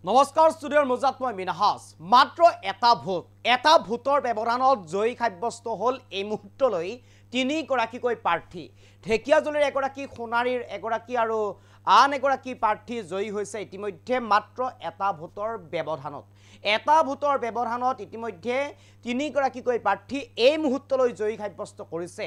নমস্কাৰ ষ্টুডিঅ'ৰ মজাত মই মিনাহাস মাত্ৰ এটা ভোটৰ ব্যৱধানত জয়ী সাব্যস্ত হ'ল এই মুহূৰ্তলৈ তিনিগৰাকীকৈ প্ৰাৰ্থী ঢেকিয়াজুলিৰ এগৰাকী সোণাৰীৰ এগৰাকী আৰু আন এগৰাকী প্ৰাৰ্থী জয়ী হৈছে ইতিমধ্যে মাত্ৰ এটা ভোটৰ ব্যৱধানত ইতিমধ্যে তিনিগৰাকীকৈ প্ৰাৰ্থী এই মুহূৰ্তলৈ জয়ী সাব্যস্ত কৰিছে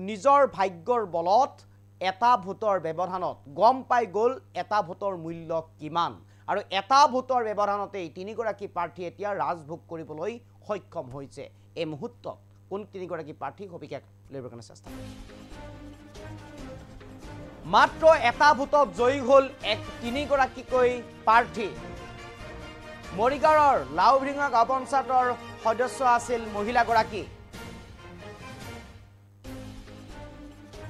নিজৰ ভাগ্যৰ বলত এটা ভোটৰ ব্যৱধানত গম পাই গ'ল এটা ভোটৰ মূল্য কিমান আৰু এটা ভোটৰ ব্যৱধানতে তিনিগৰাকী প্ৰাৰ্থী এতিয়া ৰাজভোগ কৰিবলৈ সক্ষম হৈছে এই মুহূৰ্তত কোন তিনিগৰাকী প্ৰাৰ্থী সবিশেষ উলিয়াবৰ কাৰণে চেষ্টা মাত্ৰ এটা ভোটত জয়ী হ'ল তিনিগৰাকীকৈ প্ৰাৰ্থী মৰিগাঁৱৰ লাউভিঙা গাঁও পঞ্চায়তৰ সদস্য আছিল মহিলাগৰাকী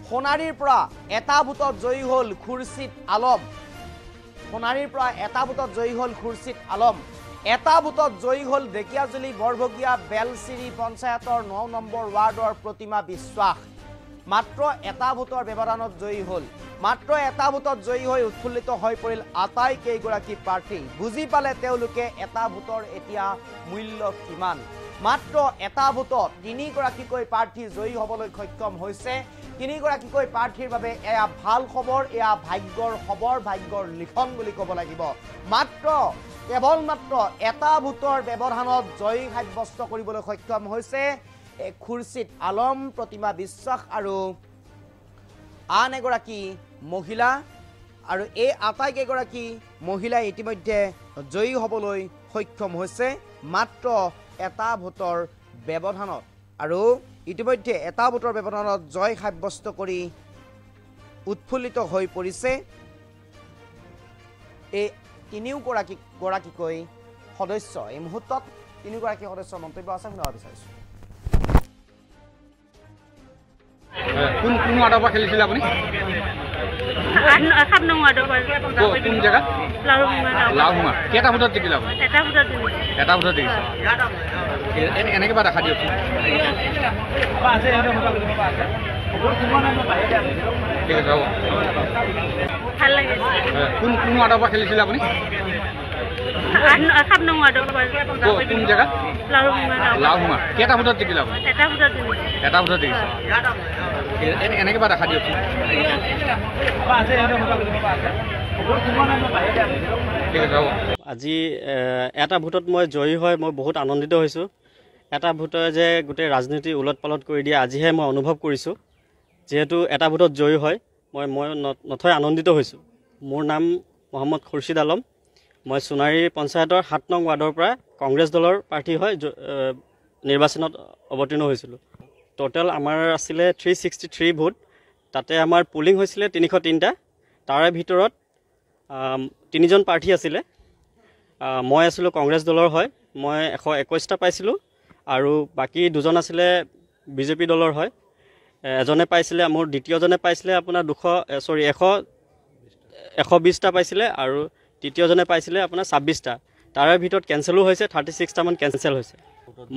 সোণাৰীৰ পৰা এটা ভোটত জয়ী হ'ল খুৰছিদ আলম সোণাৰীৰ পৰা এটা ভোটত জয়ী হ'ল খুৰছিদ আলম এটা ভোটত জয়ী হ'ল ঢেকিয়াজুলি বৰভগীয়া বেলচিৰি পঞ্চায়তৰ ৯ নম্বৰ ৱাৰ্ডৰ প্ৰতিমা বিশ্বাস মাত্ৰ এটা ভোটৰ ব্যৱধানত জয়ী হ'ল মাত্ৰ এটা ভোটত জয়ী হৈ উৎফুল্লিত হৈ পৰিল আটাইকেইগৰাকী প্ৰাৰ্থী বুজি পালে তেওঁলোকে এটা ভোটৰ এতিয়া মূল্য কিমান মাত্ৰ এটা ভোটত তিনিগৰাকীকৈ প্ৰাৰ্থী জয়ী হ'বলৈ সক্ষম হৈছে তিনিগৰাকীকৈ প্ৰাৰ্থীৰ বাবে এয়া ভাল খবৰ এয়া ভাগ্যৰ খবৰ ভাগ্যৰ লিখন বুলি ক'ব লাগিব কেৱল মাত্ৰ এটা ভোটৰ ব্যৱধানত জয়ী সাব্যস্ত কৰিবলৈ সক্ষম হৈছে খুৰছিদ আলম প্ৰতিমা বিশ্বাস আৰু আন এগৰাকী মহিলা আৰু এই আটাইকেইগৰাকী মহিলাই ইতিমধ্যে জয়ী হ'বলৈ সক্ষম হৈছে মাত্ৰ এটা ভোটৰ ব্যৱধানত আৰু ইতিমধ্যে এটা ভোটৰ ব্যৱধানত জয় সাব্যস্ত কৰি উৎফুল্লিত হৈ পৰিছে এই তিনিগৰাকীকৈ সদস্য এই মুহূৰ্তত তিনিগৰাকী সদস্যৰ মন্তব্য আছে শুনাব বিচাৰিছোঁ কোন ৱাৰ্ডৰ পৰা খেলিছিল আপুনি কোন জেগা লাউভুঙা কেইটা ভোটত জিকিলে আপুনি এটা ভোটত জিকিছে এনেকৈ বা দেখা দিয়ক ঠিক আছে হ'ব কোন ৱাৰ্ডৰ পৰা খেলিছিল আপুনি কোন জেগা লাউভুঙা কেইটা ভোটত জিকিলে আপুনি এটা ভোটত জিকিছে এনেকৈ বা দেখা দিয়ক আজি এটা ভোটত মই জয়ী হয় মই বহুত আনন্দিত হৈছোঁ এটা ভোটে যে গোটেই ৰাজনীতি উলট পালট কৰি দিয়ে আজিহে মই অনুভৱ কৰিছোঁ যিহেতু এটা ভোটত জয়ী হয় মই নথৈ আনন্দিত হৈছোঁ মোৰ নাম মহম্মদ খুৰছিদ আলম মই সোণাৰী পঞ্চায়তৰ ৭ নং ৱাৰ্ডৰ পৰা কংগ্ৰেছ দলৰ প্ৰাৰ্থী হৈ নিৰ্বাচনত অৱতীৰ্ণ হৈছিলোঁ টোটেল আমাৰ আছিলে 363 ভোট তাতে আমাৰ পুলিং হৈছিলে 303টা তাৰে ভিতৰত 3জন প্ৰাৰ্থী আছিলে মই আছিলোঁ কংগ্ৰেছ দলৰ হয় মই 121টা পাইছিলোঁ আৰু বাকী দুজন আছিলে বিজেপি দলৰ হয় এজনে পাইছিলে মোৰ দ্বিতীয়জনে পাইছিলে আপোনাৰ 120টা পাইছিলে আৰু তৃতীয়জনে পাইছিলে আপোনাৰ 26টা তাৰে ভিতৰত কেঞ্চেলো হৈছে 36টামান কেঞ্চেল হৈছে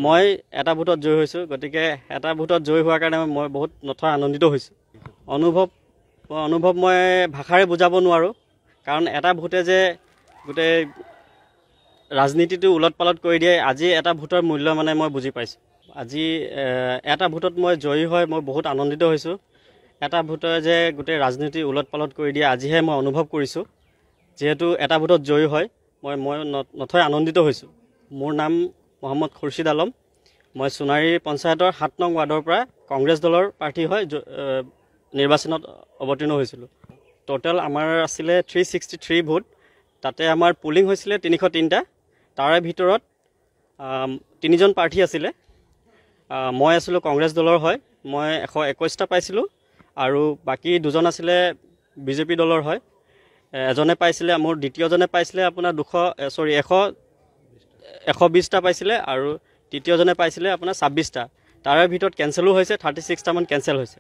মই এটা ভোটত জয়ী হৈছোঁ গতিকে এটা ভোটত জয়ী হোৱাৰ কাৰণে মই বহুত নথৈ আনন্দিত হৈছোঁ অনুভৱ মই ভাষাৰে বুজাব নোৱাৰোঁ কাৰণ এটা ভোটে যে গোটেই ৰাজনীতিটো উলট পালট কৰি দিয়ে আজি এটা ভোটৰ মূল্য মানে মই বুজি পাইছোঁ আজি এটা ভোটত মই জয়ী হয় মই বহুত আনন্দিত হৈছোঁ এটা ভোটে যে গোটেই ৰাজনীতি উলট পালট কৰি দিয়ে আজিহে মই অনুভৱ কৰিছোঁ যিহেতু এটা ভোটত জয়ী হয় মই নথৈ আনন্দিত হৈছোঁ মোৰ নাম মহম্মদ খুৰছিদ আলম মই সোণাৰী পঞ্চায়তৰ ৭ নং ৱাৰ্ডৰ পৰা কংগ্ৰেছ দলৰ প্ৰাৰ্থী হৈ নিৰ্বাচনত অৱতীৰ্ণ হৈছিলোঁ টোটেল আমাৰ আছিলে 363 ভোট তাতে আমাৰ পুলিং হৈছিলে 303টা তাৰে ভিতৰত 3জন প্ৰাৰ্থী আছিলে মই আছিলোঁ কংগ্ৰেছ দলৰ হয় মই 121টা পাইছিলোঁ আৰু বাকী দুজন আছিলে বিজেপি দলৰ হয় এজনে পাইছিলে মোৰ দ্বিতীয়জনে পাইছিলে আপোনাৰ 120টা পাইছিলে আৰু তৃতীয়জনে পাইছিলে আপোনাৰ 26টা তাৰে ভিতৰত কেঞ্চেলো হৈছে 36টামান কেঞ্চেল হৈছে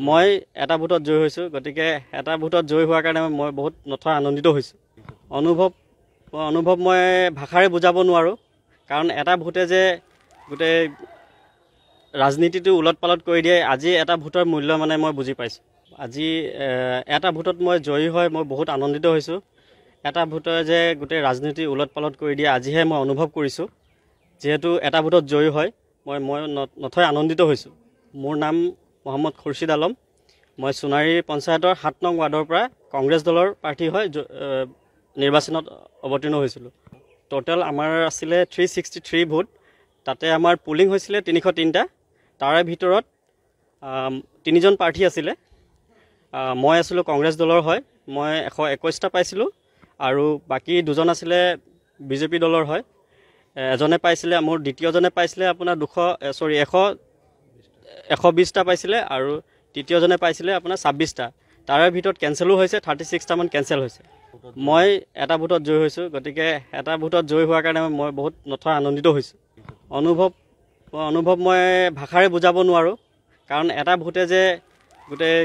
মই এটা ভোটত জয়ী হৈছোঁ গতিকে এটা ভোটত জয়ী হোৱাৰ কাৰণে মই বহুত নথৈ আনন্দিত হৈছোঁ অনুভৱ মই ভাষাৰে বুজাব নোৱাৰোঁ কাৰণ এটা ভোটে যে গোটেই ৰাজনীতিটো উলট পালট কৰি দিয়ে আজি এটা ভোটৰ মূল্য মানে মই বুজি পাইছোঁ আজি এটা ভোটত মই জয়ী হয় মই বহুত আনন্দিত হৈছোঁ এটা ভোটে যে গোটেই ৰাজনীতি উলট পালট কৰি দিয়ে আজিহে মই অনুভৱ কৰিছোঁ। যিহেতু এটা ভোটত জয়ী হয় মই নথৈ আনন্দিত হৈছোঁ। মোৰ নাম মহম্মদ খুৰছিদ আলম। মই সোণাৰী পঞ্চায়তৰ 7 নং ৱাৰ্ডৰ পৰা কংগ্ৰেছ দলৰ প্ৰাৰ্থী হৈ নিৰ্বাচনত অৱতীৰ্ণ হৈছিলোঁ। টোটেল আমাৰ আছিলে 363 ভোট। তাতে আমাৰ পুলিং হৈছিলে 303টা। তাৰে ভিতৰত 3জন প্ৰাৰ্থী আছিলে। মই আছিলোঁ কংগ্ৰেছ দলৰ হয়, মই 121টা পাইছিলোঁ আৰু বাকী 2জন আছিলে বিজেপি দলৰ হয়। এজনে পাইছিলে, মোৰ দ্বিতীয়জনে পাইছিলে আপোনাৰ 120টা পাইছিলে আৰু তৃতীয়জনে পাইছিলে আপোনাৰ 26টা। তাৰে ভিতৰত কেঞ্চেলো হৈছে, 36টামান কেঞ্চেল হৈছে। মই এটা ভোটত জয়ী হৈছোঁ, গতিকে এটা ভোটত জয়ী হোৱাৰ কাৰণে মই বহুত নথৈ আনন্দিত হৈছোঁ। অনুভৱ মই ভাষাৰে বুজাব নোৱাৰোঁ, কাৰণ এটা ভোটে যে গোটেই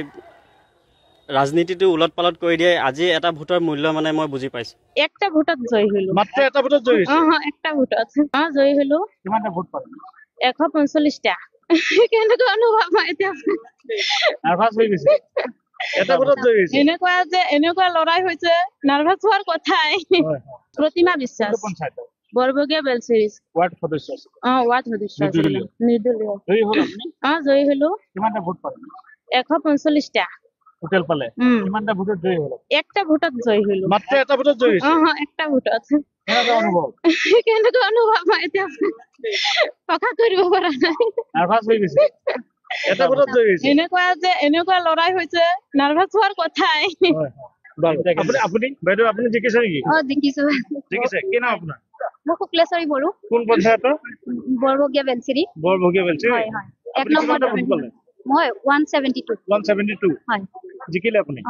ৰাজনীতিটো উলট পালট কৰি দিয়ে আজি এটা ভোটৰ মূল্য মানে মই বুজি পাইছোঁ। একটা ভোটত জয়ী হলো। মাত্ৰ এটা ভোটত জয়ী হৈছে। একটা ভোটত জয়ী হলো। কিমানটা ভোট পালে? 145টা। কেনেকুৱা অনুভৱ মই এতিয়া নাৰ্ভাছ হৈ গৈছে। এটা ভোটত জয়ী হৈছে। এনেকুৱা লৰাই হৈছে, নাৰ্ভাছ হোৱাৰ কথাই। প্ৰতিমা বিশ্বাস, পঞ্চায়তৰ বৰবগীয়া বেলচিৰিজ ৱাৰ্ড সদস্য আছে। ৱাৰ্ড সদস্য আছিলে। নিৰ্দলীয়। জয়ী হ'ল আপুনি? জয়ী হলো। কিমানটা ভোট পালে? 145টা। টোটেল পালে? কিমানটা ভোটত জয়ী হ'ল? একটা ভোটত জয়ী হলো। মাত্ৰ এটা ভোটত জয়ী হৈছে। একটা ভোটত। কেনেকুৱা অনুভৱ? কেনেকুৱা অনুভৱ মই এতিয়া প্ৰকাশ কৰিব পৰা নাই। নাৰ্ভাছ হৈ গৈছে। এটা ভোটত জয়ী হৈছে। এনেকুৱা লৰাই হৈছে, নাৰ্ভাছ হোৱাৰ কথাই। আপুনি বাইদেউ আপুনি জিকিছে নেকি? দেখিছো। জিকিছে। কি নাম আপোনাৰ? মই শুক্লেশ্বৰী বড়ো, কোন পঞ্চায়তৰ? বৰবগীয়া বেলচিৰি। বৰভগীয়া বেলচিৰি। হয় হয়। এক আপুনি কিমানটা ভোট নম্বৰ পালে? মই 172। 172 হয়। জিকিলে আপুনি?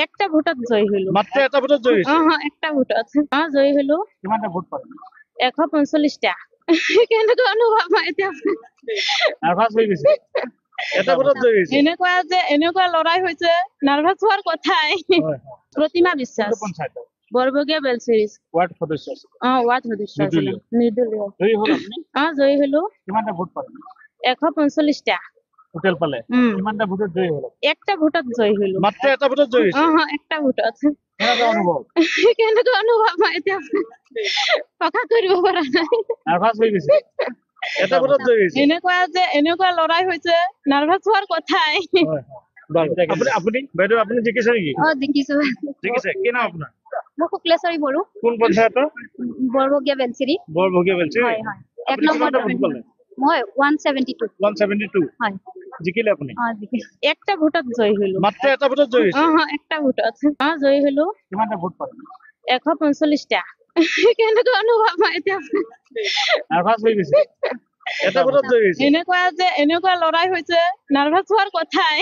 একটা ভোটত জয়ী হলো। মাত্ৰ এটা ভোটত জয়ী হৈছে। একটা ভোটত জয়ী হলো। কিমানটা ভোট পালে? 145টা। কেনেকুৱা অনুভৱ মই এতিয়া নাৰ্ভাছ হৈ গৈছে। এটা ভোটত জয়ী হৈছে। এনেকুৱা লৰাই হৈছে, নাৰ্ভাছ হোৱাৰ কথাই। প্ৰতিমা বিশ্বাস, পঞ্চায়তৰ বৰবগীয়া বেলচিৰিজ ৱাৰ্ড সদস্য আছে। ৱাৰ্ড সদস্য আছিলে। নিৰ্দলীয়। জয়ী হ'ল আপুনি? জয়ী হলো। কিমানটা ভোট পালে? 145টা। টোটেল পালে? কিমানটা ভোটত জয়ী হ'ল? একটা ভোটত জয়ী হলো। মাত্ৰ এটা ভোটত জয়ী হৈছে। একটা ভোটত। কেনেকুৱা অনুভৱ? কেনেকুৱা অনুভৱ মই এতিয়া প্ৰকাশ কৰিব পৰা নাই। নাৰ্ভাছ হৈ গৈছে। এটা ভোটত জয়ী হৈছে। এনেকুৱা লৰাই হৈছে, নাৰ্ভাছ হোৱাৰ কথাই। আপুনি বাইদেউ আপুনি জিকিছে নেকি? দেখিছো। জিকিছে। কি নাম আপোনাৰ? মই শুক্লেশ্বৰী বড়ো, কোন পঞ্চায়তৰ? বৰবগীয়া বেলচিৰি। বৰভগীয়া বেলচিৰি। হয় হয়। এক আপুনি নম্বৰ কিমানটা ভোট পালে? মই 172। 172 হয়। জিকিলে আপুনি? একটা ভোটত জয়ী হলো। মাত্ৰ এটা ভোটত জয়ী হৈছে। একটা ভোটত জয়ী হলো। কিমানটা ভোট পালে? 145টা। কেনেকুৱা অনুভৱ মই এতিয়া নাৰ্ভাছ হৈ গৈছে। এটা ভোটত জয়ী হৈছে। এনেকুৱা লৰাই হৈছে, নাৰ্ভাছ হোৱাৰ কথাই।